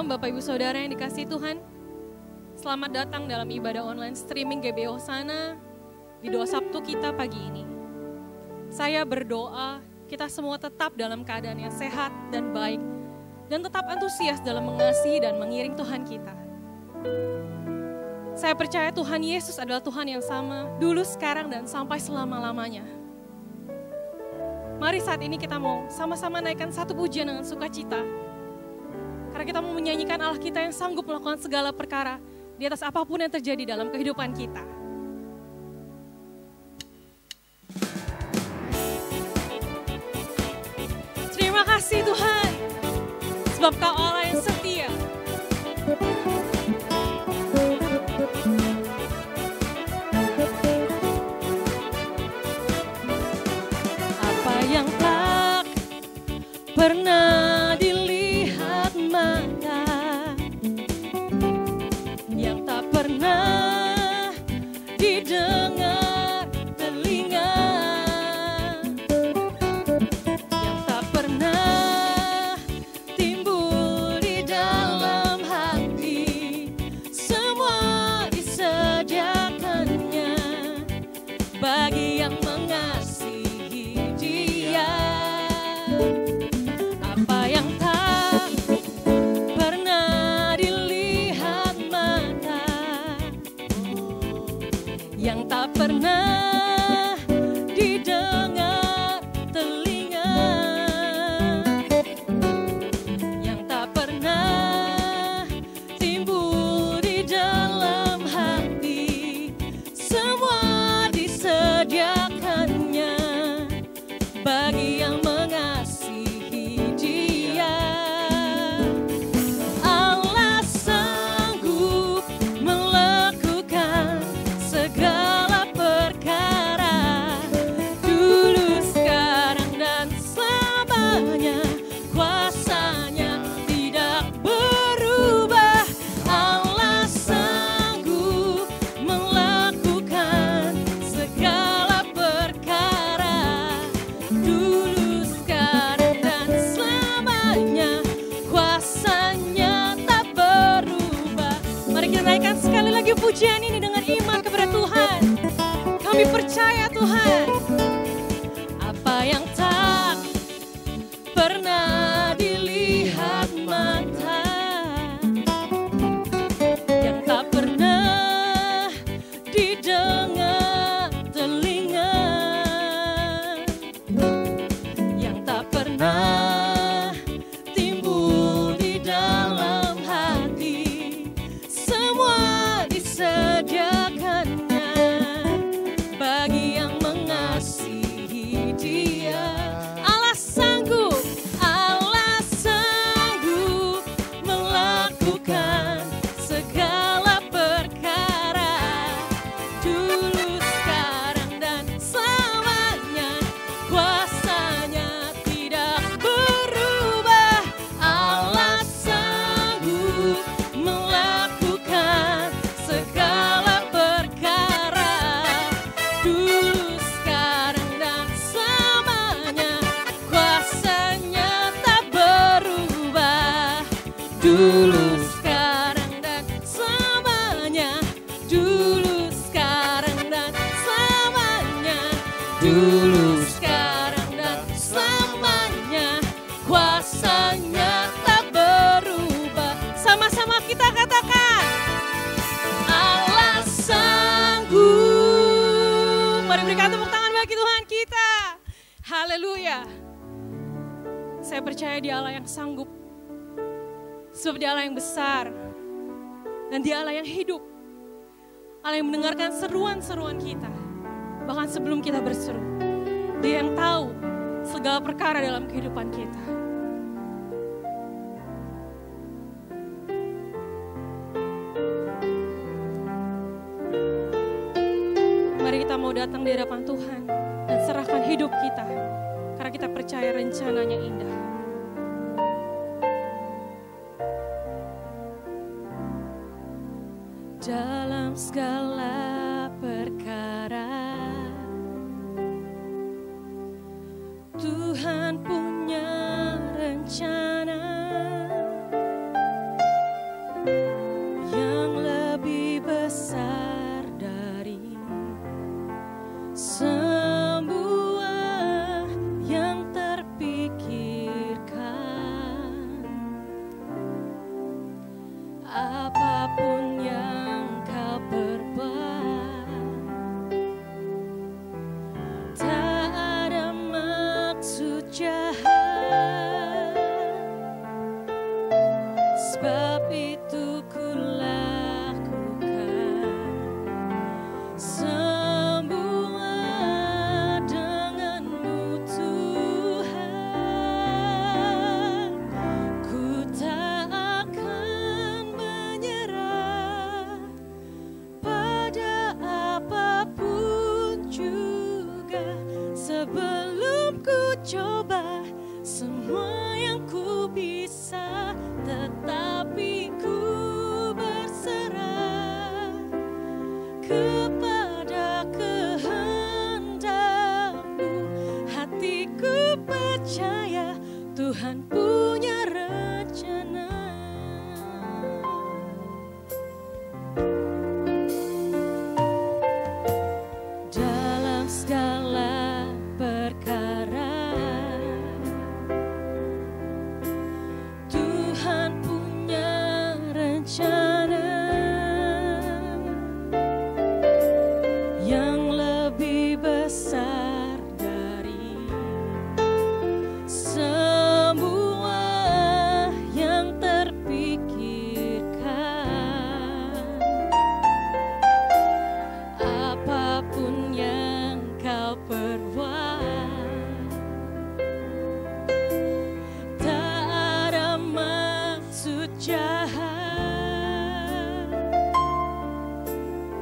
Bapak Ibu Saudara yang dikasihi Tuhan. Selamat datang dalam ibadah online streaming GBO Sana di Doa Sabtu kita pagi ini. Saya berdoa kita semua tetap dalam keadaan yang sehat dan baik dan tetap antusias dalam mengasihi dan mengiring Tuhan kita. Saya percaya Tuhan Yesus adalah Tuhan yang sama dulu, sekarang, dan sampai selama-lamanya. Mari saat ini kita mau sama-sama naikkan satu pujian dengan sukacita. Karena kita mau menyanyikan Allah kita yang sanggup melakukan segala perkara di atas apapun yang terjadi dalam kehidupan kita. Terima kasih Tuhan, sebab Kau Allah yang setia. Apa yang tak pernah dilihat mata, yang tak pernah didengar telinga, yang tak pernah timbul di dalam hati, semua disediakannya bagi yang mengasihi Dia. Apa yang tak pernah dilihat mata, yang tak pernah didengar telinga, yang tak pernah timbul di dalam hati, semua disediakannya bagi yang mengasihi Dia. Allah sanggup melakukan segala perkara, dulu, sekarang, dan selamanya. Kuasanya tidak berubah. Allah sanggup melakukan segala perkara, dulu, sekarang, dan selamanya. Kuasanya tak berubah. Mari kita naikkan sekali lagi pujian ini dengan iman kepada Tuhan. Kami percaya Tuhan, apa yang tak pernah dilihat mata, yang tak pernah didengar telinga, yang tak pernah timbul di dalam hati, semua disediakannya bagi yang mengasihi Dia. Allah sanggup melakukan segala perkara, dulu, sekarang, dan selamanya. Kuasanya tidak berubah. Allah sanggup melakukan segala perkara, dulu, sekarang, dan selamanya. Kuasanya tak berubah. Dulu, sekarang, dan selamanya. Dulu, sekarang, dan selamanya. Dulu, sekarang, dan selamanya. Kuasanya tak berubah. Sama-sama kita katakan, Allah sanggup. Mari berikan tepuk tangan bagi Tuhan kita. Haleluya. Saya percaya Dia Allah yang sanggup. Sebab Dia Allah yang besar. Dan Dia Allah yang hidup. Allah yang mendengarkan seruan-seruan kita. Bahkan sebelum kita berseru. Dia yang tahu segala perkara dalam kehidupan kita. Mari kita mau datang di hadapan Tuhan dan serahkan hidup kita. Karena kita percaya rencananya indah. Dalam segala perkara, Tuhan punya rencana. coba, semua yang ku bisa, tetapi ku berserah kepada kehendak-Mu. Hatiku percaya Tuhan punya rencana. Dalam segala perkara Tuhan punya rencana yang lebih besar dari semua yang terpikirkan. Apapun yang kau perbuat, tak ada maksud jahat.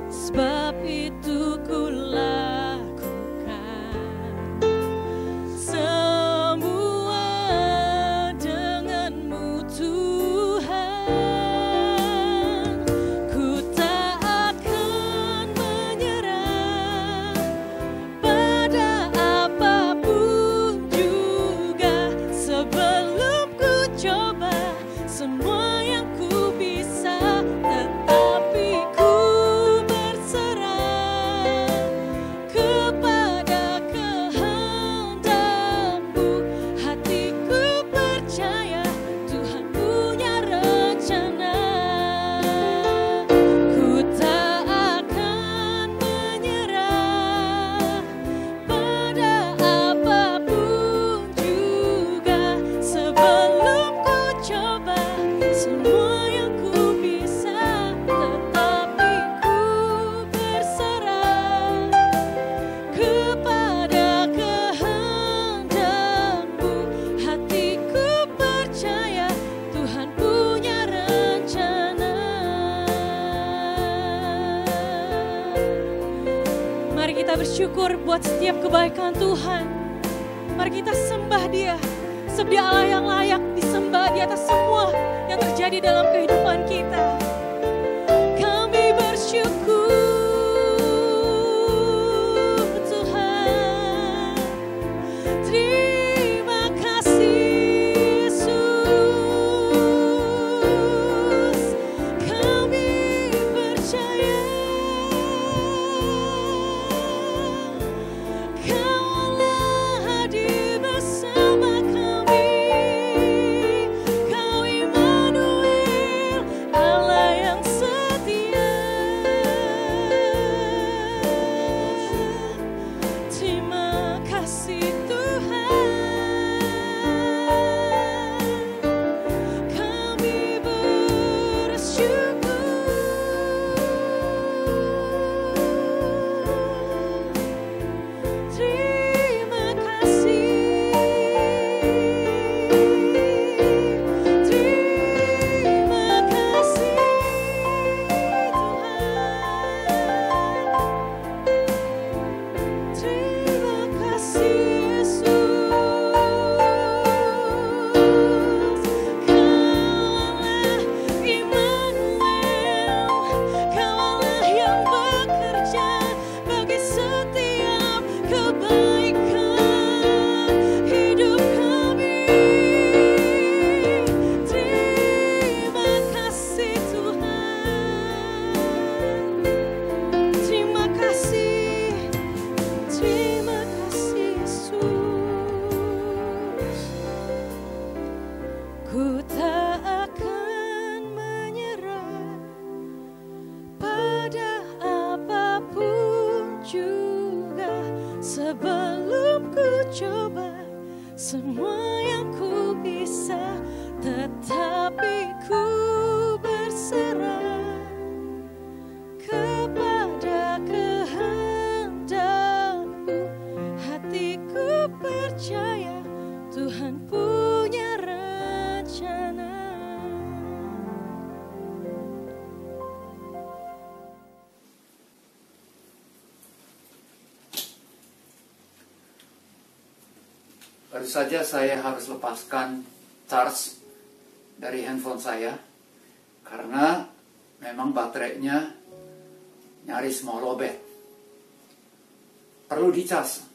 Sebab itu ku lakukan semua dengan-Mu Tuhan. Ku tak akan menyerah pada apapun juga, sebelum ku coba semua yang ku bisa, tetapi ku berserah kepada kehendak-Mu. Hatiku percaya Tuhan punya rencana. Ku tak akan menyerah pada apapun juga, sebelum ku coba semua yang ku bisa, tetapi ku berserah kepada kehendak-Mu. Hatiku percaya Tuhan punya rencana. Mari kita bersyukur buat setiap kebaikan Tuhan. Mari kita sembah Dia, sebab Dia Allah yang layak disembah di atas semua yang terjadi dalam kehidupan kita. Kami bersyukur Tuhan. Terima kasih Yesus. Kami percaya Kau Allah hadir bersama kami. Kau Immanuel, Allah yang setia. Terima kasih Tuhan. Kami bersyukur. Terima kasih. Terima kasih Tuhan. Terima kasih Yesus. Kau Allah Immanuel, Kau Allah yang bekerja bagi setiap kebaikan hidup kami. Terima kasih Tuhan. Terima kasih. Terima kasih Yesus. Ku tak akan menyerah pada apapun juga, sebelum ku coba semua yang ku bisa, tetapi ku berserah kepada kehendak-Mu. Hatiku percaya Tuhan punya rencana. Baru saja saya harus lepaskan charge dari handphone saya karena memang baterainya nyaris mau lowbat. Perlu dicas.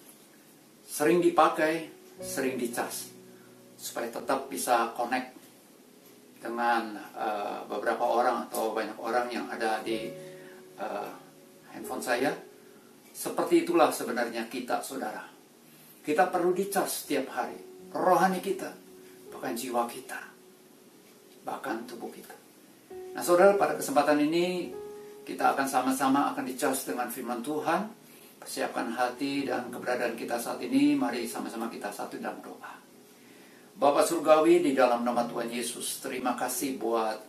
Sering dipakai, sering dicas supaya tetap bisa connect dengan beberapa orang atau banyak orang yang ada di handphone saya. Seperti itulah sebenarnya kita, saudara. Kita perlu dicas setiap hari. Rohani kita, bahkan jiwa kita, bahkan tubuh kita. Nah saudara, pada kesempatan ini kita akan sama-sama akan dicas dengan firman Tuhan. Persiapkan hati dan keberadaan kita saat ini. Mari sama-sama kita satu dalam doa. Bapa Surgawi, di dalam nama Tuhan Yesus, terima kasih buat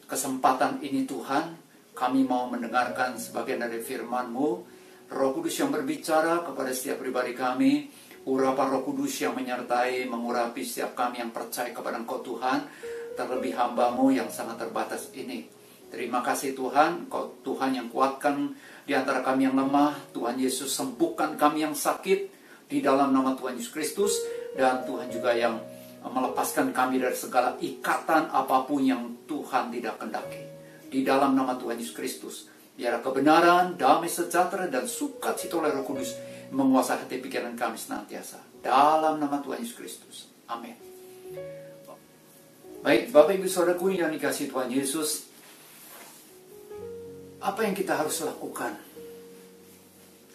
kesempatan ini Tuhan. Kami mau mendengarkan sebagian dari firman-Mu. Roh Kudus yang berbicara kepada setiap pribadi kami. Urapan Roh Kudus yang menyertai, mengurapi setiap kami yang percaya kepada Engkau Tuhan. Terlebih hamba-Mu yang sangat terbatas ini. Terima kasih Tuhan, Kau Tuhan yang kuatkan di antara kami yang lemah. Tuhan Yesus sembuhkan kami yang sakit di dalam nama Tuhan Yesus Kristus. Dan Tuhan juga yang melepaskan kami dari segala ikatan apapun yang Tuhan tidak kehendaki. Di dalam nama Tuhan Yesus Kristus. Biar kebenaran, damai sejahtera, dan sukacita oleh Roh Kudus menguasai hati pikiran kami senantiasa. Dalam nama Tuhan Yesus Kristus. Amin. Baik, Bapak Ibu Saudaraku yang dikasihi Tuhan Yesus. Apa yang kita harus lakukan?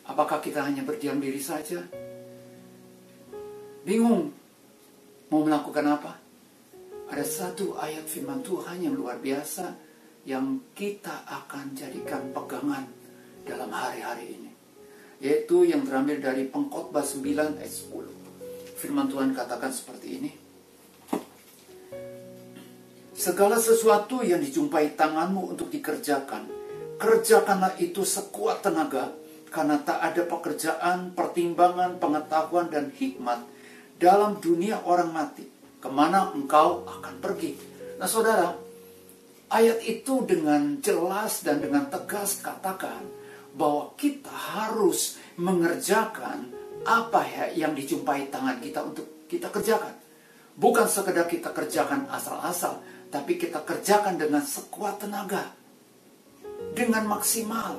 Apakah kita hanya berdiam diri saja? Bingung mau melakukan apa? Ada satu ayat firman Tuhan yang luar biasa yang kita akan jadikan pegangan dalam hari-hari ini, yaitu yang terambil dari Pengkhotbah 9 ayat 10. Firman Tuhan katakan seperti ini. Segala sesuatu yang dijumpai tanganmu untuk dikerjakan, kerjakanlah itu sekuat tenaga, karena tak ada pekerjaan, pertimbangan, pengetahuan, dan hikmat dalam dunia orang mati. Kemana engkau akan pergi? Nah saudara, ayat itu dengan jelas dan dengan tegas katakan bahwa kita harus mengerjakan apa yang dijumpai tangan kita untuk kita kerjakan. Bukan sekedar kita kerjakan asal-asal, tapi kita kerjakan dengan sekuat tenaga, dengan maksimal.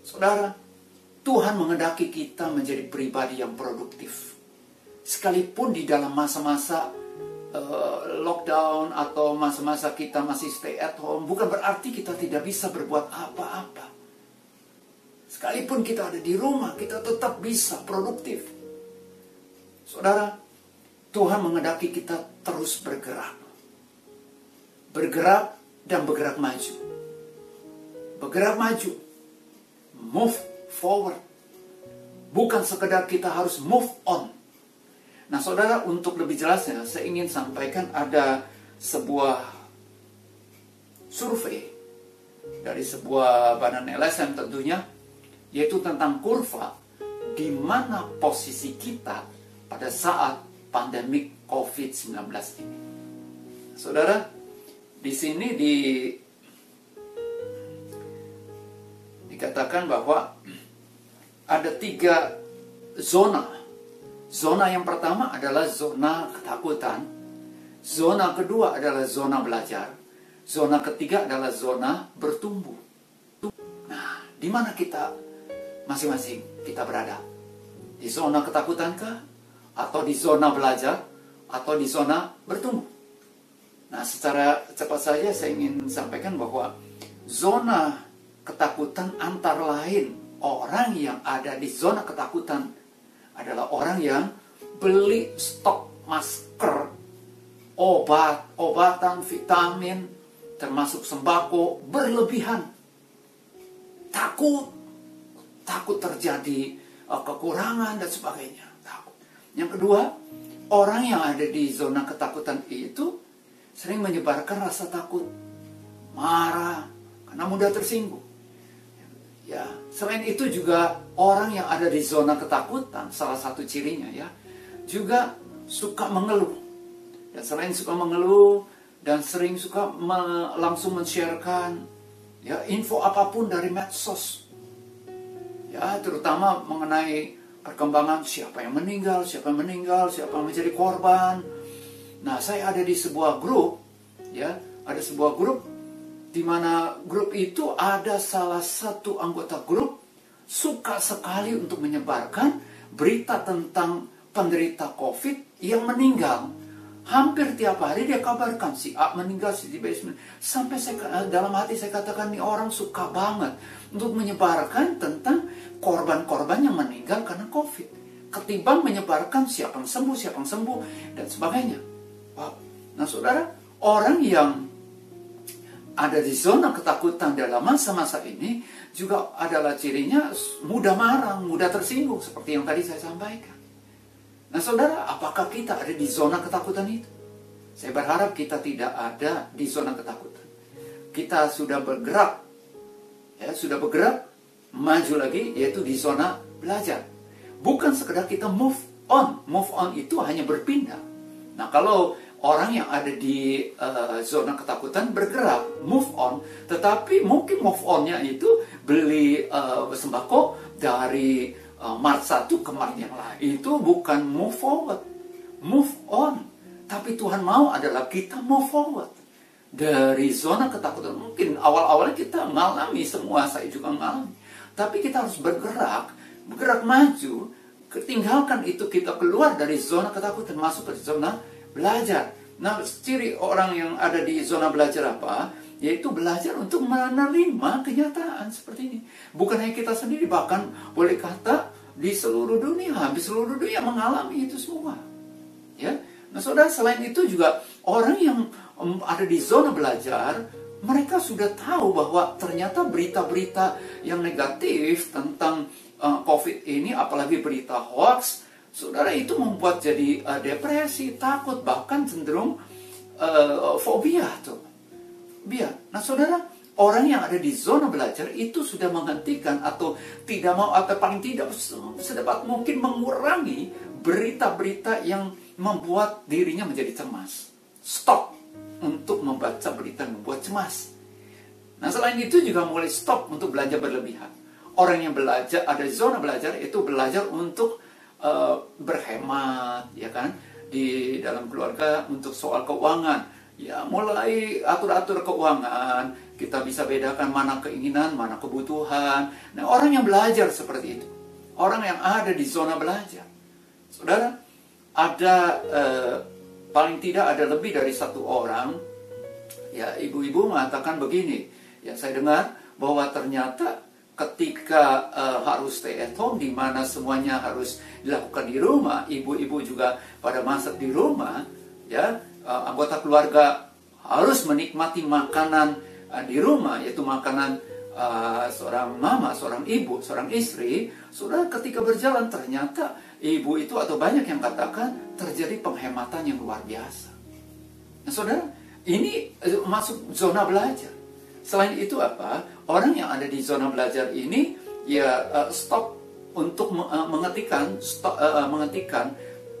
Saudara, Tuhan menghendaki kita menjadi pribadi yang produktif. Sekalipun di dalam masa-masa lockdown atau masa-masa kita masih stay at home, bukan berarti kita tidak bisa berbuat apa-apa. Sekalipun kita ada di rumah, kita tetap bisa produktif. Saudara, Tuhan menghendaki kita terus bergerak. Bergerak dan bergerak maju. Bergerak maju. Move forward. Bukan sekedar kita harus move on. Nah saudara, untuk lebih jelasnya, saya ingin sampaikan ada sebuah survei dari sebuah badan LSM tentunya, yaitu tentang kurva di mana posisi kita pada saat pandemik COVID-19 ini. Saudara, di sini dikatakan bahwa ada 3 zona. Zona yang pertama adalah zona ketakutan. Zona kedua adalah zona belajar. Zona ketiga adalah zona bertumbuh. Nah, di mana kita masing-masing kita berada? Di zona ketakutankah? Atau di zona belajar? Atau di zona bertumbuh? Nah, secara cepat saja saya ingin sampaikan bahwa zona ketakutan antara lain orang yang ada di zona ketakutan adalah orang yang beli stok masker, obatan, vitamin, termasuk sembako berlebihan. Takut terjadi kekurangan dan sebagainya. Takut. Yang kedua, orang yang ada di zona ketakutan itu sering menyebarkan rasa takut, marah, karena mudah tersinggung. Ya, selain itu juga orang yang ada di zona ketakutan, salah satu cirinya ya, juga suka mengeluh. Dan selain suka mengeluh dan sering suka langsung men-sharekan ya info apapun dari medsos. Ya, terutama mengenai perkembangan siapa yang meninggal, siapa yang menjadi korban. Nah, saya ada di sebuah grup, ya, ada sebuah grup di mana grup itu ada salah satu anggota grup suka sekali untuk menyebarkan berita tentang penderita COVID yang meninggal. Hampir tiap hari dia kabarkan si A meninggal, si B meninggal. Sampai dalam hati saya katakan, nih orang suka banget untuk menyebarkan tentang korban-korban yang meninggal karena COVID, ketimbang menyebarkan siapa yang sembuh, dan sebagainya. Wow. Nah, saudara, orang yang ada di zona ketakutan dalam masa-masa ini juga adalah cirinya mudah marah, mudah tersinggung, seperti yang tadi saya sampaikan. Nah, saudara, apakah kita ada di zona ketakutan itu? Saya berharap kita tidak ada di zona ketakutan. Kita sudah bergerak, maju lagi, yaitu di zona belajar. Bukan sekedar kita move on. Move on itu hanya berpindah. Nah, kalau orang yang ada di zona ketakutan bergerak, move on, tetapi mungkin move on-nya itu beli sembako dari Mart 1 ke Mart yang lain. Itu bukan move forward, move on. Tapi Tuhan mau adalah kita move forward. Dari zona ketakutan, mungkin awal-awalnya kita mengalami semua, saya juga mengalami. Tapi kita harus bergerak maju, tinggalkan itu, kita keluar dari zona ketakutan, masuk ke zona belajar. Nah, ciri orang yang ada di zona belajar apa? Yaitu belajar untuk menerima kenyataan seperti ini. Bukan hanya kita sendiri, bahkan boleh kata di seluruh dunia, hampir seluruh dunia mengalami itu semua. Ya, nah saudara, selain itu juga orang yang ada di zona belajar, mereka sudah tahu bahwa ternyata berita-berita yang negatif tentang COVID ini, apalagi berita hoax, saudara, itu membuat jadi depresi, takut, bahkan cenderung fobia tuh. Nah, saudara, orang yang ada di zona belajar itu sudah menghentikan atau tidak mau, atau paling tidak sedapat mungkin mengurangi berita-berita yang membuat dirinya menjadi cemas. Stop untuk membaca berita yang membuat cemas. Nah, selain itu juga mulai stop untuk belanja berlebihan. Orang yang belajar, ada di zona belajar, itu belajar untuk berhemat, ya kan, di dalam keluarga untuk soal keuangan. Ya, mulai atur-atur keuangan, kita bisa bedakan mana keinginan, mana kebutuhan. Nah, orang yang belajar seperti itu, orang yang ada di zona belajar, saudara, ada paling tidak ada lebih dari satu orang, ya, ibu-ibu mengatakan begini, ya, saya dengar bahwa ternyata ketika harus stay at home, di mana semuanya harus dilakukan di rumah, ibu-ibu juga pada masak di rumah, ya, anggota keluarga harus menikmati makanan di rumah, yaitu makanan seorang mama, seorang ibu, seorang istri. Saudara, ketika berjalan ternyata ibu itu, atau banyak yang katakan, terjadi penghematan yang luar biasa. Nah, saudara, ini masuk zona belajar. Selain itu apa? Orang yang ada di zona belajar ini, ya, stop untuk mengetikkan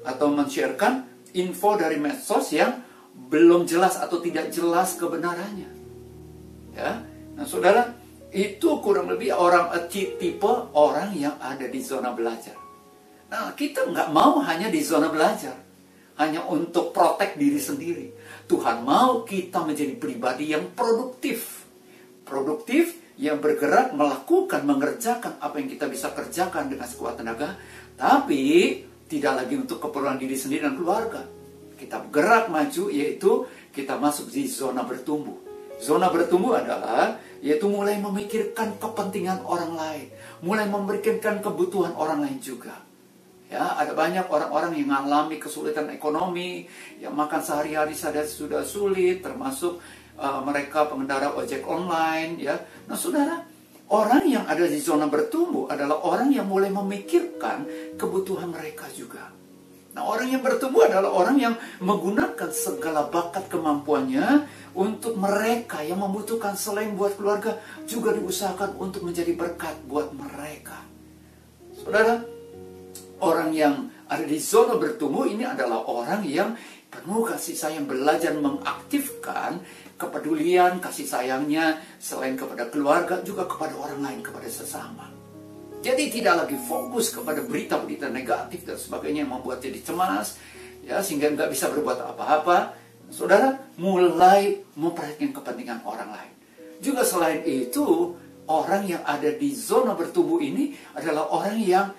atau men-sharekan info dari medsos yang belum jelas atau tidak jelas kebenarannya. Ya, nah saudara, itu kurang lebih tipe orang yang ada di zona belajar. Nah, kita nggak mau hanya di zona belajar, hanya untuk protek diri sendiri. Tuhan mau kita menjadi pribadi yang produktif, yang bergerak, melakukan, mengerjakan apa yang kita bisa kerjakan dengan sekuat tenaga, tapi tidak lagi untuk keperluan diri sendiri dan keluarga. Kita bergerak maju, yaitu kita masuk di zona bertumbuh. Zona bertumbuh adalah, yaitu mulai memikirkan kepentingan orang lain, mulai memikirkan kebutuhan orang lain juga. Ya, ada banyak orang-orang yang mengalami kesulitan ekonomi, yang makan sehari-hari sudah sulit, termasuk mereka pengendara ojek online. Ya, nah saudara, orang yang ada di zona bertumbuh adalah orang yang mulai memikirkan kebutuhan mereka juga. Nah, orang yang bertumbuh adalah orang yang menggunakan segala bakat kemampuannya untuk mereka yang membutuhkan, selain buat keluarga, juga diusahakan untuk menjadi berkat buat mereka. Saudara, orang yang ada di zona bertumbuh ini adalah orang yang penuh kasih sayang, belajar mengaktifkan kepedulian, kasih sayangnya, selain kepada keluarga, juga kepada orang lain, kepada sesama. Jadi tidak lagi fokus kepada berita-berita negatif dan sebagainya yang membuat jadi cemas, ya, sehingga nggak bisa berbuat apa-apa. Saudara mulai memperhatikan kepentingan orang lain. Juga selain itu, orang yang ada di zona bertumbuh ini adalah orang yang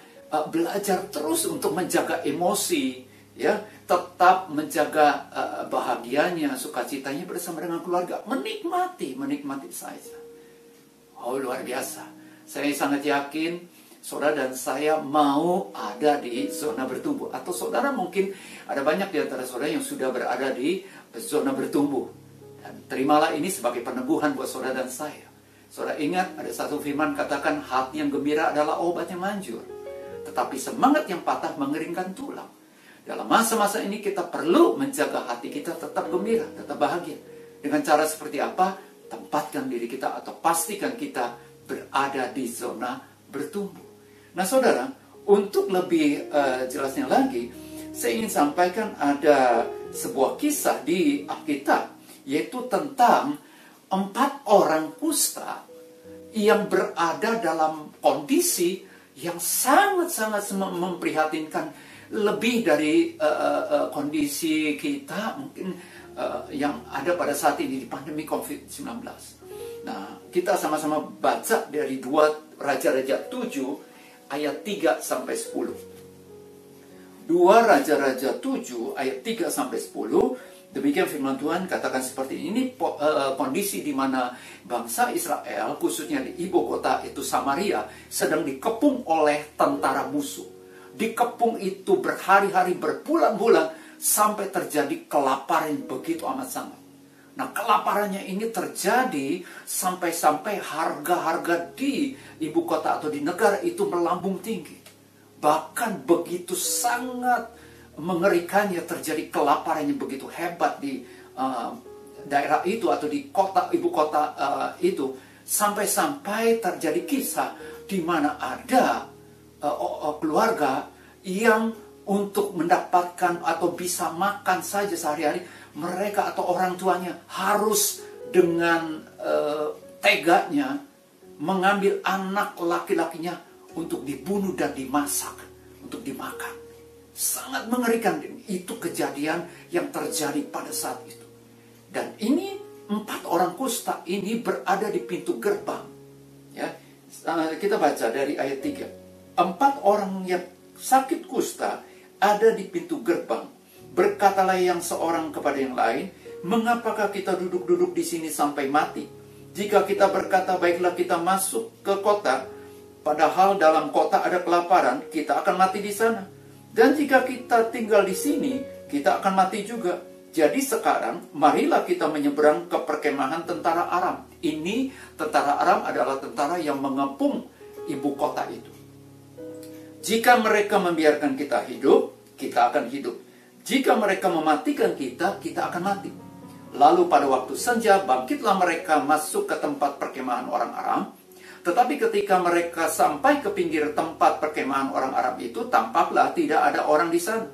belajar terus untuk menjaga emosi, ya, tetap menjaga bahagianya, sukacitanya bersama dengan keluarga, menikmati saja. Oh, luar biasa. Saya sangat yakin saudara dan saya mau ada di zona bertumbuh. Atau saudara mungkin ada banyak di antara saudara yang sudah berada di zona bertumbuh. Dan terimalah ini sebagai peneguhan buat saudara dan saya. Saudara ingat, ada satu firman katakan, hati yang gembira adalah obat yang manjur, tetapi semangat yang patah mengeringkan tulang. Dalam masa-masa ini kita perlu menjaga hati kita tetap gembira, tetap bahagia. Dengan cara seperti apa? Tempatkan diri kita atau pastikan kita berada di zona bertumbuh. Nah saudara, untuk lebih jelasnya lagi, saya ingin sampaikan ada sebuah kisah di Alkitab, yaitu tentang 4 orang kusta yang berada dalam kondisi yang sangat-sangat memprihatinkan, lebih dari kondisi kita mungkin yang ada pada saat ini di pandemi COVID-19. Nah, kita sama-sama baca dari 2 Raja-Raja 7 ayat 3 sampai 10. 2 Raja-Raja 7 ayat 3 sampai 10. Demikian firman Tuhan katakan seperti ini, kondisi di mana bangsa Israel, khususnya di ibu kota itu Samaria, sedang dikepung oleh tentara musuh. Dikepung itu berhari-hari, berbulan-bulan, sampai terjadi kelaparan begitu amat sangat. Nah, kelaparannya ini terjadi sampai-sampai harga-harga di ibu kota atau di negara itu melambung tinggi. Bahkan begitu sangat mengerikannya, terjadi kelaparan yang begitu hebat di daerah itu atau di kota ibu kota itu, sampai-sampai terjadi kisah di mana ada keluarga yang untuk mendapatkan atau bisa makan saja sehari-hari, mereka atau orang tuanya harus dengan teganya mengambil anak laki-lakinya untuk dibunuh dan dimasak untuk dimakan. Sangat mengerikan itu kejadian yang terjadi pada saat itu. Dan ini 4 orang kusta ini berada di pintu gerbang. Ya, kita baca dari ayat 3. 4 orang yang sakit kusta ada di pintu gerbang. Berkatalah yang seorang kepada yang lain, mengapakah kita duduk-duduk di sini sampai mati? Jika kita berkata, baiklah kita masuk ke kota, padahal dalam kota ada kelaparan, kita akan mati di sana. Dan jika kita tinggal di sini, kita akan mati juga. Jadi sekarang, marilah kita menyeberang ke perkemahan tentara Aram. Ini, tentara Aram adalah tentara yang mengepung ibu kota itu. Jika mereka membiarkan kita hidup, kita akan hidup. Jika mereka mematikan kita, kita akan mati. Lalu pada waktu senja, bangkitlah mereka masuk ke tempat perkemahan orang Aram. Tetapi ketika mereka sampai ke pinggir tempat perkemahan orang Arab itu, tampaklah tidak ada orang di sana.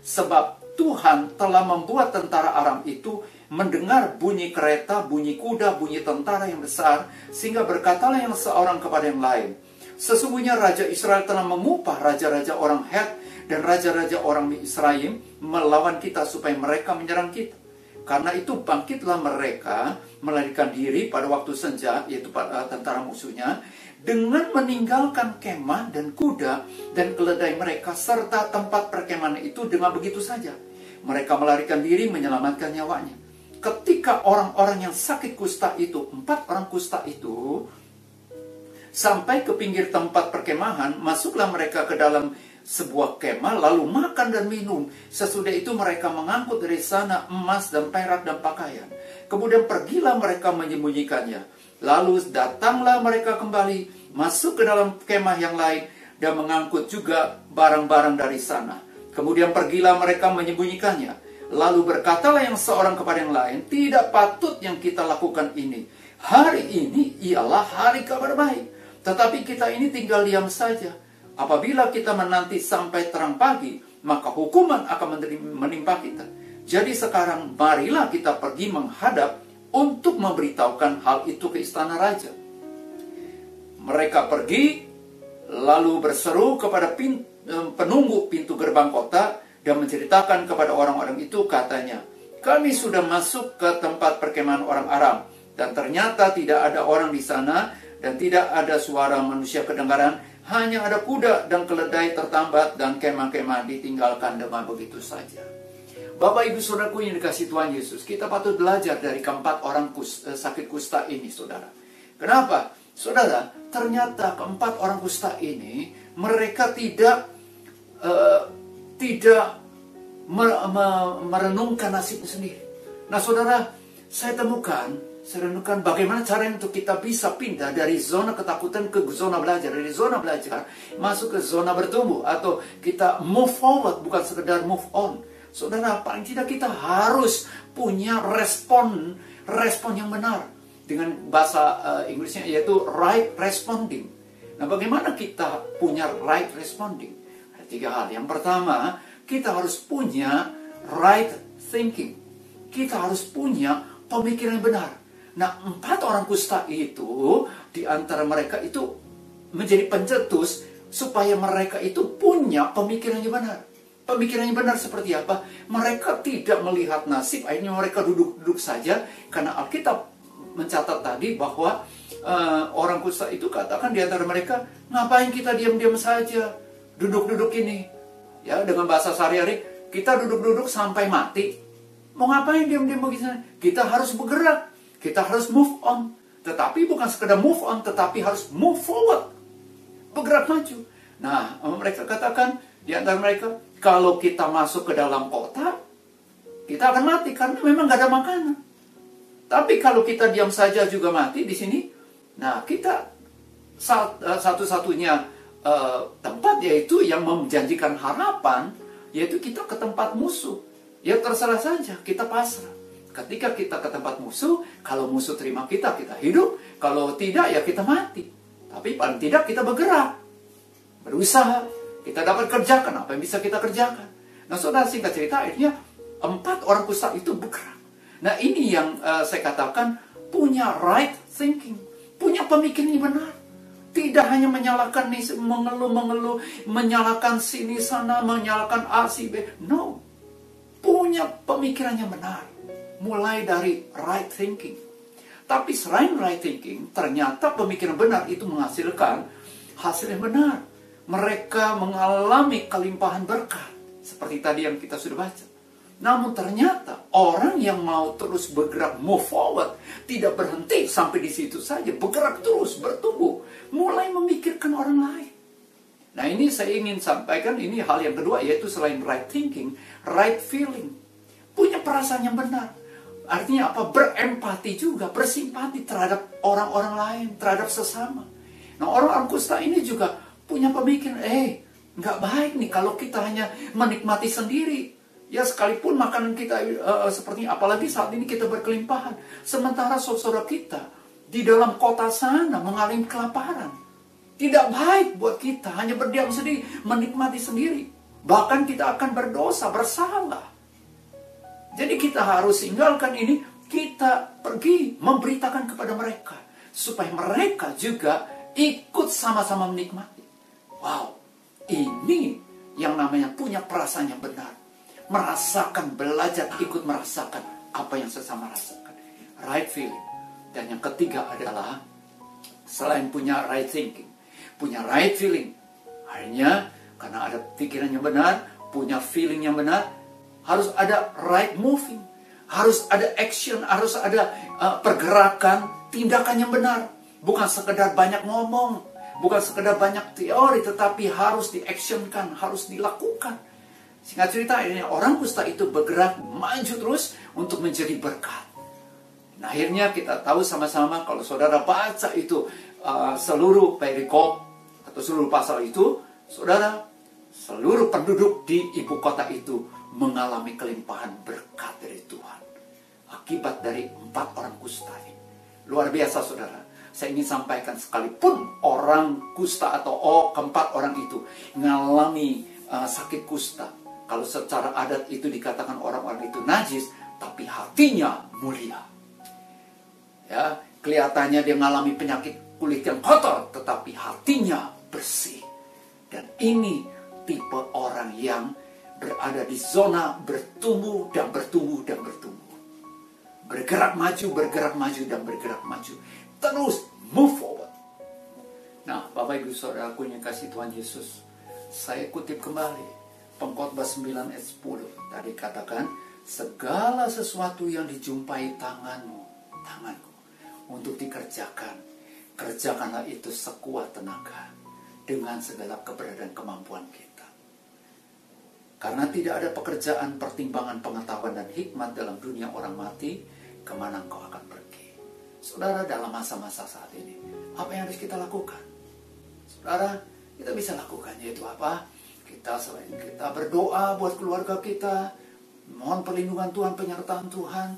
Sebab Tuhan telah membuat tentara Aram itu mendengar bunyi kereta, bunyi kuda, bunyi tentara yang besar, sehingga berkatalah yang seorang kepada yang lain, sesungguhnya Raja Israel telah mengupah raja-raja orang Het dan raja-raja orang Misraim melawan kita supaya mereka menyerang kita. Karena itu bangkitlah mereka melarikan diri pada waktu senja, yaitu tentara musuhnya, dengan meninggalkan kemah dan kuda dan keledai mereka serta tempat perkemahan itu dengan begitu saja. Mereka melarikan diri menyelamatkan nyawanya. Ketika orang-orang yang sakit kusta itu, 4 orang kusta itu, sampai ke pinggir tempat perkemahan, masuklah mereka ke dalam sebuah kemah, lalu makan dan minum. Sesudah itu mereka mengangkut dari sana emas dan perak dan pakaian. Kemudian pergilah mereka menyembunyikannya. Lalu datanglah mereka kembali, masuk ke dalam kemah yang lain, dan mengangkut juga barang-barang dari sana. Kemudian pergilah mereka menyembunyikannya. Lalu berkatalah yang seorang kepada yang lain, tidak patut yang kita lakukan ini. Hari ini ialah hari kabar baik, tetapi kita ini tinggal diam saja. Apabila kita menanti sampai terang pagi, maka hukuman akan menimpa kita. Jadi sekarang marilah kita pergi menghadap untuk memberitahukan hal itu ke istana raja. Mereka pergi, lalu berseru kepada penunggu pintu gerbang kota dan menceritakan kepada orang-orang itu, katanya, kami sudah masuk ke tempat perkemahan orang Aram, dan ternyata tidak ada orang di sana, dan tidak ada suara manusia kedengaran, hanya ada kuda dan keledai tertambat, dan kemah-kemah ditinggalkan dengan begitu saja. Bapak Ibu Saudaraku yang dikasihi Tuhan Yesus, kita patut belajar dari keempat orang sakit kusta ini, saudara. Kenapa? Saudara, ternyata keempat orang kusta ini, mereka tidak merenungkan nasibnya sendiri. Nah saudara, saya renungkan bagaimana cara untuk kita bisa pindah dari zona ketakutan ke zona belajar. Dari zona belajar masuk ke zona bertumbuh, atau kita move forward, bukan sekedar move on. Saudara, paling tidak kita harus punya respon yang benar. Dengan bahasa Inggrisnya yaitu right responding. Nah bagaimana kita punya right responding? Ada 3 hal. Yang pertama, kita harus punya right thinking. Kita harus punya pemikiran yang benar. Nah 4 orang kusta itu, di antara mereka itu menjadi pencetus supaya mereka itu punya pemikiran yang benar. Pemikiran yang benar seperti apa? Mereka tidak melihat nasib, akhirnya mereka duduk-duduk saja. Karena Alkitab mencatat tadi bahwa orang kusta itu katakan di antara mereka, ngapain kita diam-diam saja, duduk-duduk ini. Ya, dengan bahasa sehari-hari, kita duduk-duduk sampai mati. Mau ngapain diam-diam begitu? Kita harus bergerak, kita harus move on. Tetapi bukan sekedar move on, tetapi harus move forward, bergerak maju. Nah, mereka katakan di antara mereka, kalau kita masuk ke dalam kota, kita akan mati karena memang gak ada makanan. Tapi kalau kita diam saja juga mati di sini, nah kita satu-satunya tempat yaitu yang menjanjikan harapan, yaitu kita ke tempat musuh. Ya terserah saja, kita pasrah. Ketika kita ke tempat musuh, kalau musuh terima kita hidup. Kalau tidak, ya kita mati. Tapi paling tidak kita bergerak, berusaha, kita dapat kerjakan apa yang bisa kita kerjakan. Nah saudara, singkat cerita, akhirnya 4 orang kusta itu bergerak. Nah ini yang saya katakan punya right thinking, punya pemikiran yang benar. Tidak hanya menyalahkan mengeluh, menyalahkan sini sana, menyalahkan A, si, B. No, punya pemikiran yang benar. Mulai dari right thinking. Tapi selain right thinking, ternyata pemikiran benar itu menghasilkan hasil yang benar. Mereka mengalami kelimpahan berkat. Seperti tadi yang kita sudah baca. Namun ternyata orang yang mau terus bergerak, move forward, tidak berhenti sampai di situ saja, bergerak terus, bertumbuh, mulai memikirkan orang lain. Nah ini saya ingin sampaikan, ini hal yang kedua, yaitu selain right thinking, right feeling. Punya perasaan yang benar. Artinya apa? Berempati juga, bersimpati terhadap orang-orang lain, terhadap sesama. Nah orang-orang kusta ini juga punya pemikiran, nggak baik nih kalau kita hanya menikmati sendiri. Ya sekalipun makanan kita seperti apalagi saat ini kita berkelimpahan. Sementara saudara kita di dalam kota sana mengalami kelaparan. Tidak baik buat kita hanya berdiam sendiri, menikmati sendiri. Bahkan kita akan berdosa, bersalah. Jadi kita harus tinggalkan ini, kita pergi memberitakan kepada mereka. Supaya mereka juga ikut sama-sama menikmati. Wow, ini yang namanya punya perasaan yang benar. Merasakan, belajar, ikut merasakan apa yang sesama rasakan. Right feeling. Dan yang ketiga adalah, selain punya right thinking, punya right feeling. Akhirnya, karena ada pikiran yang benar, punya feeling yang benar, harus ada right moving. Harus ada action, harus ada pergerakan, tindakan yang benar. Bukan sekedar banyak ngomong, bukan sekedar banyak teori, tetapi harus di-actionkan, harus dilakukan. Singkat cerita, akhirnya orang kusta itu bergerak maju terus untuk menjadi berkat. Nah, akhirnya kita tahu sama-sama kalau saudara baca itu seluruh perikop atau seluruh pasal itu, saudara, seluruh penduduk di ibu kota itu mengalami kelimpahan berkat dari Tuhan. Akibat dari 4 orang kusta ini. Luar biasa saudara. Saya ingin sampaikan sekalipun orang kusta atau keempat orang itu mengalami sakit kusta. Kalau secara adat itu dikatakan orang-orang itu najis, tapi hatinya mulia. Ya, kelihatannya dia mengalami penyakit kulit yang kotor, tetapi hatinya bersih. Dan ini tipe orang yang berada di zona bertumbuh dan bertumbuh dan bertumbuh. Bergerak maju, bergerak maju, dan bergerak maju. Terus move forward. Nah, Bapak Ibu Saudaraku yang kasih Tuhan Yesus, saya kutip kembali Pengkhotbah 9 ayat 10. Tadi katakan, segala sesuatu yang dijumpai tanganku, untuk dikerjakan, kerjakanlah itu sekuat tenaga dengan segala keberadaan kemampuan kita. Karena tidak ada pekerjaan, pertimbangan, pengetahuan, dan hikmat dalam dunia orang mati, kemana engkau akan pergi. Saudara, dalam masa-masa saat ini, apa yang harus kita lakukan? Saudara, kita bisa lakukan, yaitu apa? Selain kita berdoa buat keluarga kita, mohon perlindungan Tuhan, penyertaan Tuhan,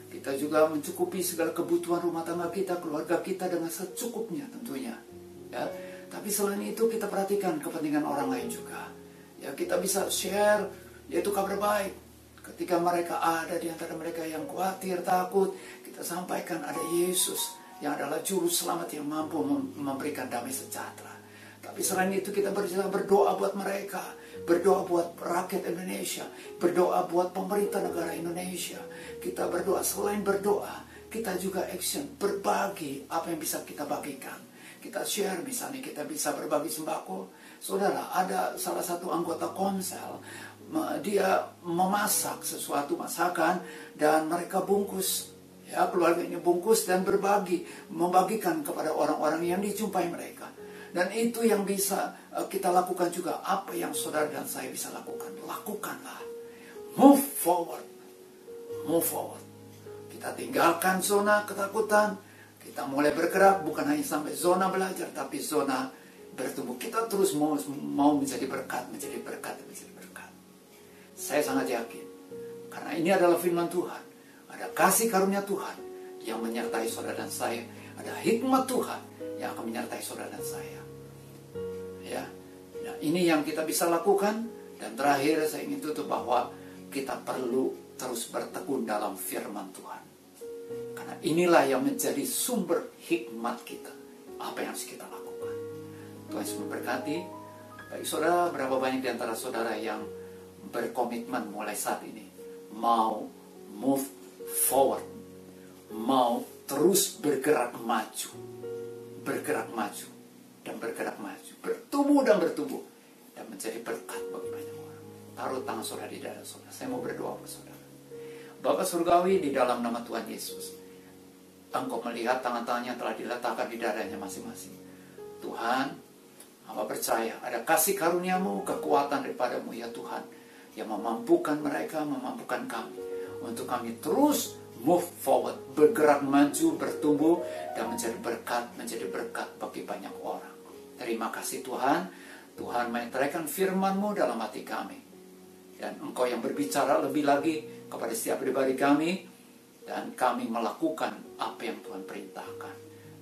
kita juga mencukupi segala kebutuhan rumah tangga kita, keluarga kita dengan secukupnya tentunya. Ya, tapi selain itu kita perhatikan kepentingan orang lain juga. Ya, kita bisa share, yaitu kabar baik. Ketika mereka ada di antara mereka yang khawatir, takut, kita sampaikan ada Yesus yang adalah juru selamat yang mampu memberikan damai sejahtera. Tapi selain itu kita berdoa buat mereka, berdoa buat rakyat Indonesia, berdoa buat pemerintah negara Indonesia. Kita berdoa, selain berdoa, kita juga action, berbagi apa yang bisa kita bagikan. Kita share, misalnya kita bisa berbagi sembako. Saudara, ada salah satu anggota Komsel, dia memasak sesuatu masakan dan mereka bungkus. Ya, keluarganya bungkus dan berbagi, membagikan kepada orang-orang yang dijumpai mereka. Dan itu yang bisa kita lakukan juga. Apa yang saudara dan saya bisa lakukan, lakukanlah. Move forward. Move forward. Kita tinggalkan zona ketakutan. Kita mulai bergerak, bukan hanya sampai zona belajar, tapi zona bertumbuh. Kita terus mau menjadi berkat, menjadi berkat, menjadi berkat. Saya sangat yakin. Karena ini adalah firman Tuhan. Ada kasih karunia Tuhan yang menyertai saudara dan saya. Ada hikmat Tuhan yang akan menyertai saudara dan saya. Ya, nah ini yang kita bisa lakukan. Dan terakhir saya ingin tutup bahwa kita perlu terus bertekun dalam firman Tuhan. Karena inilah yang menjadi sumber hikmat kita. Apa yang harus kita lakukan. Tuhan Yesus memberkati. Baik saudara, berapa banyak di antara saudara yang berkomitmen mulai saat ini mau move forward, mau terus bergerak maju, dan bergerak maju, bertumbuh dan bertumbuh, dan menjadi berkat bagi banyak orang. Taruh tangan saudara di dada saudara. Saya mau berdoa untuk saudara. Bapa Surgawi, di dalam nama Tuhan Yesus, Engkau melihat tangan-tangannya telah diletakkan di dadanya masing-masing. Tuhan, Hamba percaya ada kasih karunia-Mu, kekuatan daripadamu ya Tuhan, yang memampukan mereka, memampukan kami, untuk kami terus move forward, bergerak maju, bertumbuh, dan menjadi berkat bagi banyak orang. Terima kasih Tuhan. Tuhan menyertakan firman-Mu dalam hati kami. Dan Engkau yang berbicara lebih lagi kepada setiap pribadi kami. Dan kami melakukan apa yang Tuhan perintahkan.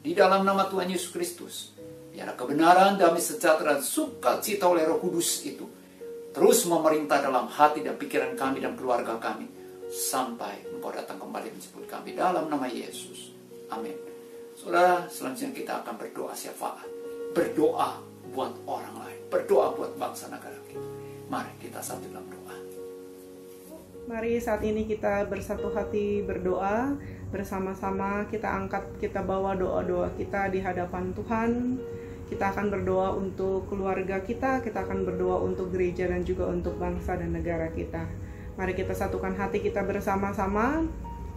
Di dalam nama Tuhan Yesus Kristus. Biarlah kebenaran, damai sejahtera, sukacita oleh Roh Kudus itu terus memerintah dalam hati dan pikiran kami dan keluarga kami. Sampai Engkau datang kembali menjemput kami. Dalam nama Yesus. Amin. Saudara, selanjutnya kita akan berdoa syafaat. Berdoa buat orang lain. Berdoa buat bangsa negara kita. Mari kita satu dalam doa. Mari saat ini kita bersatu hati berdoa. Bersama-sama kita angkat, kita bawa doa-doa kita di hadapan Tuhan. Kita akan berdoa untuk keluarga kita. Kita akan berdoa untuk gereja dan juga untuk bangsa dan negara kita. Mari kita satukan hati kita bersama-sama.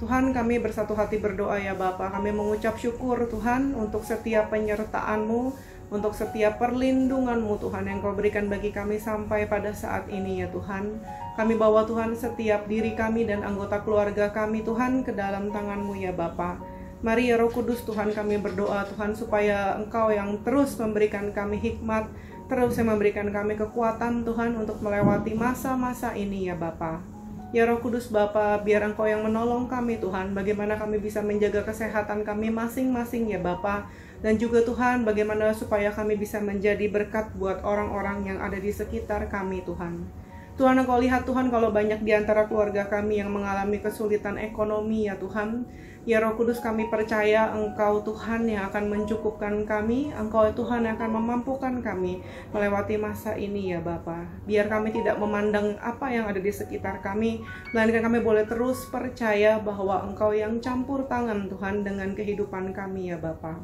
Tuhan, kami bersatu hati berdoa ya Bapa. Kami mengucap syukur Tuhan untuk setiap penyertaan-Mu, untuk setiap perlindungan-Mu Tuhan yang Kau berikan bagi kami sampai pada saat ini ya Tuhan. Kami bawa Tuhan setiap diri kami dan anggota keluarga kami Tuhan ke dalam tangan-Mu ya Bapa. Mari ya Roh Kudus Tuhan, kami berdoa Tuhan supaya Engkau yang terus memberikan kami hikmat, terus yang memberikan kami kekuatan Tuhan untuk melewati masa-masa ini ya Bapa. Ya Roh Kudus Bapa, biar Engkau yang menolong kami Tuhan, bagaimana kami bisa menjaga kesehatan kami masing-masing ya Bapa. Dan juga Tuhan, bagaimana supaya kami bisa menjadi berkat buat orang-orang yang ada di sekitar kami Tuhan. Tuhan, Engkau lihat Tuhan kalau banyak di antara keluarga kami yang mengalami kesulitan ekonomi ya Tuhan. Ya Roh Kudus, kami percaya Engkau Tuhan yang akan mencukupkan kami, Engkau Tuhan yang akan memampukan kami melewati masa ini ya Bapa. Biar kami tidak memandang apa yang ada di sekitar kami, melainkan kami boleh terus percaya bahwa Engkau yang campur tangan Tuhan dengan kehidupan kami ya Bapa.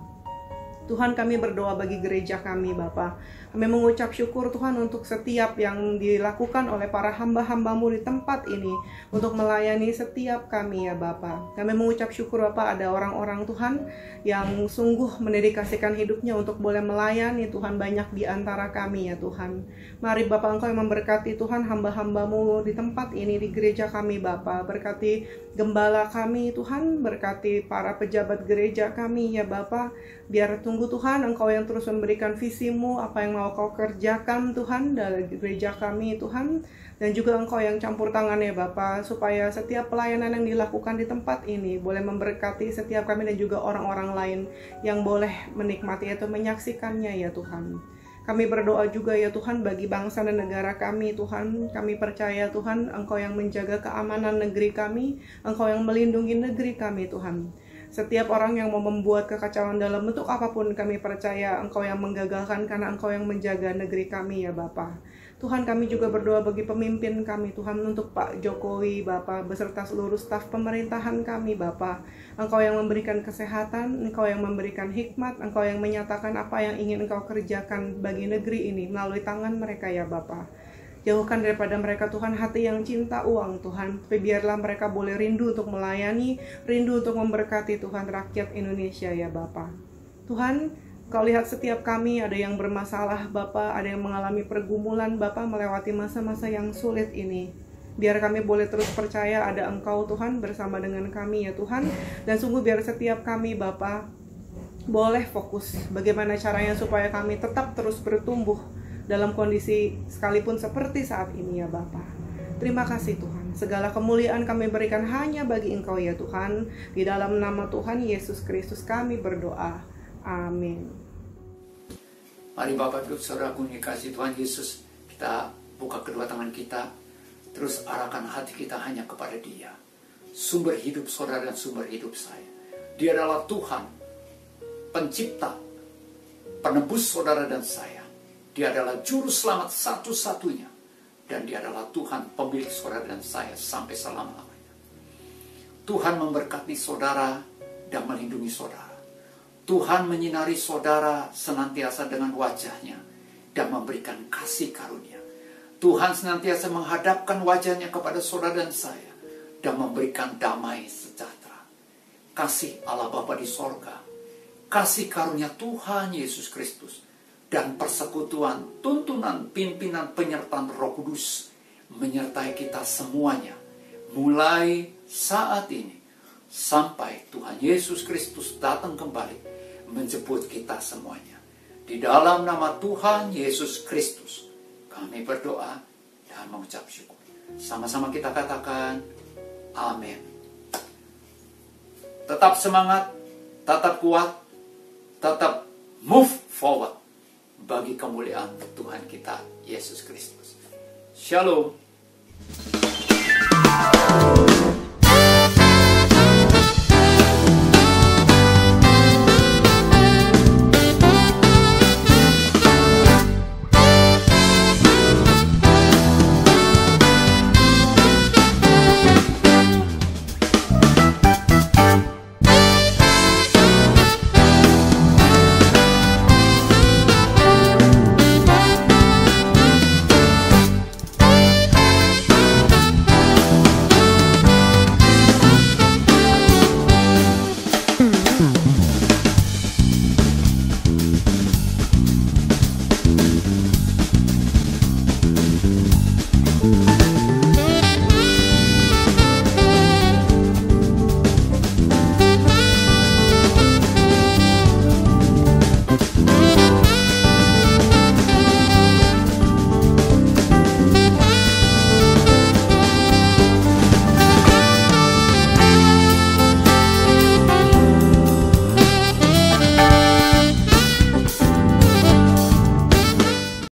Tuhan, kami berdoa bagi gereja kami Bapa. Kami mengucap syukur Tuhan untuk setiap yang dilakukan oleh para hamba-hamba-Mu di tempat ini untuk melayani setiap kami ya Bapa. Kami mengucap syukur Bapa, ada orang-orang Tuhan yang sungguh mendedikasikan hidupnya untuk boleh melayani Tuhan, banyak di antara kami ya Tuhan. Mari Bapa, Engkau yang memberkati Tuhan hamba-hamba-Mu di tempat ini, di gereja kami Bapa. Berkati gembala kami Tuhan, berkati para pejabat gereja kami ya Bapa. Biar tunggu Tuhan, Engkau yang terus memberikan visi-Mu, apa yang mau Kau kerjakan Tuhan dalam gereja kami Tuhan. Dan juga Engkau yang campur tangan ya Bapa, supaya setiap pelayanan yang dilakukan di tempat ini boleh memberkati setiap kami dan juga orang-orang lain yang boleh menikmati atau menyaksikannya ya Tuhan. Kami berdoa juga ya Tuhan bagi bangsa dan negara kami Tuhan. Kami percaya Tuhan, Engkau yang menjaga keamanan negeri kami, Engkau yang melindungi negeri kami Tuhan. Setiap orang yang mau membuat kekacauan dalam bentuk apapun, kami percaya Engkau yang menggagalkan karena Engkau yang menjaga negeri kami ya Bapa. Tuhan, kami juga berdoa bagi pemimpin kami Tuhan, untuk Pak Jokowi Bapa beserta seluruh staf pemerintahan kami Bapa. Engkau yang memberikan kesehatan, Engkau yang memberikan hikmat, Engkau yang menyatakan apa yang ingin Engkau kerjakan bagi negeri ini melalui tangan mereka ya Bapa. Jauhkan daripada mereka Tuhan hati yang cinta uang Tuhan, tapi biarlah mereka boleh rindu untuk melayani, rindu untuk memberkati Tuhan rakyat Indonesia ya Bapa. Tuhan, Kau lihat setiap kami, ada yang bermasalah Bapa, ada yang mengalami pergumulan Bapa melewati masa-masa yang sulit ini. Biar kami boleh terus percaya ada Engkau Tuhan bersama dengan kami ya Tuhan. Dan sungguh biar setiap kami Bapa boleh fokus bagaimana caranya supaya kami tetap terus bertumbuh dalam kondisi sekalipun seperti saat ini ya Bapa. Terima kasih Tuhan. Segala kemuliaan kami berikan hanya bagi Engkau ya Tuhan. Di dalam nama Tuhan Yesus Kristus kami berdoa. Amin. Mari Bapak Ibu Saudaraku dikasihi Tuhan Yesus, kita buka kedua tangan kita, terus arahkan hati kita hanya kepada Dia, sumber hidup saudara dan sumber hidup saya. Dia adalah Tuhan, pencipta, penebus saudara dan saya. Dia adalah juru selamat satu-satunya. Dan Dia adalah Tuhan pemilik saudara dan saya sampai selama-lamanya. Tuhan memberkati saudara dan melindungi saudara. Tuhan menyinari saudara senantiasa dengan wajah-Nya dan memberikan kasih karunia. Tuhan senantiasa menghadapkan wajah-Nya kepada saudara dan saya dan memberikan damai sejahtera. Kasih Allah Bapa di sorga, kasih karunia Tuhan Yesus Kristus, dan persekutuan, tuntunan, pimpinan, penyertaan Roh Kudus menyertai kita semuanya, mulai saat ini sampai Tuhan Yesus Kristus datang kembali menjemput kita semuanya. Di dalam nama Tuhan Yesus Kristus kami berdoa dan mengucap syukur. Sama-sama kita katakan amin. Tetap semangat, tetap kuat, tetap move forward bagi kemuliaan Tuhan kita Yesus Kristus. Shalom.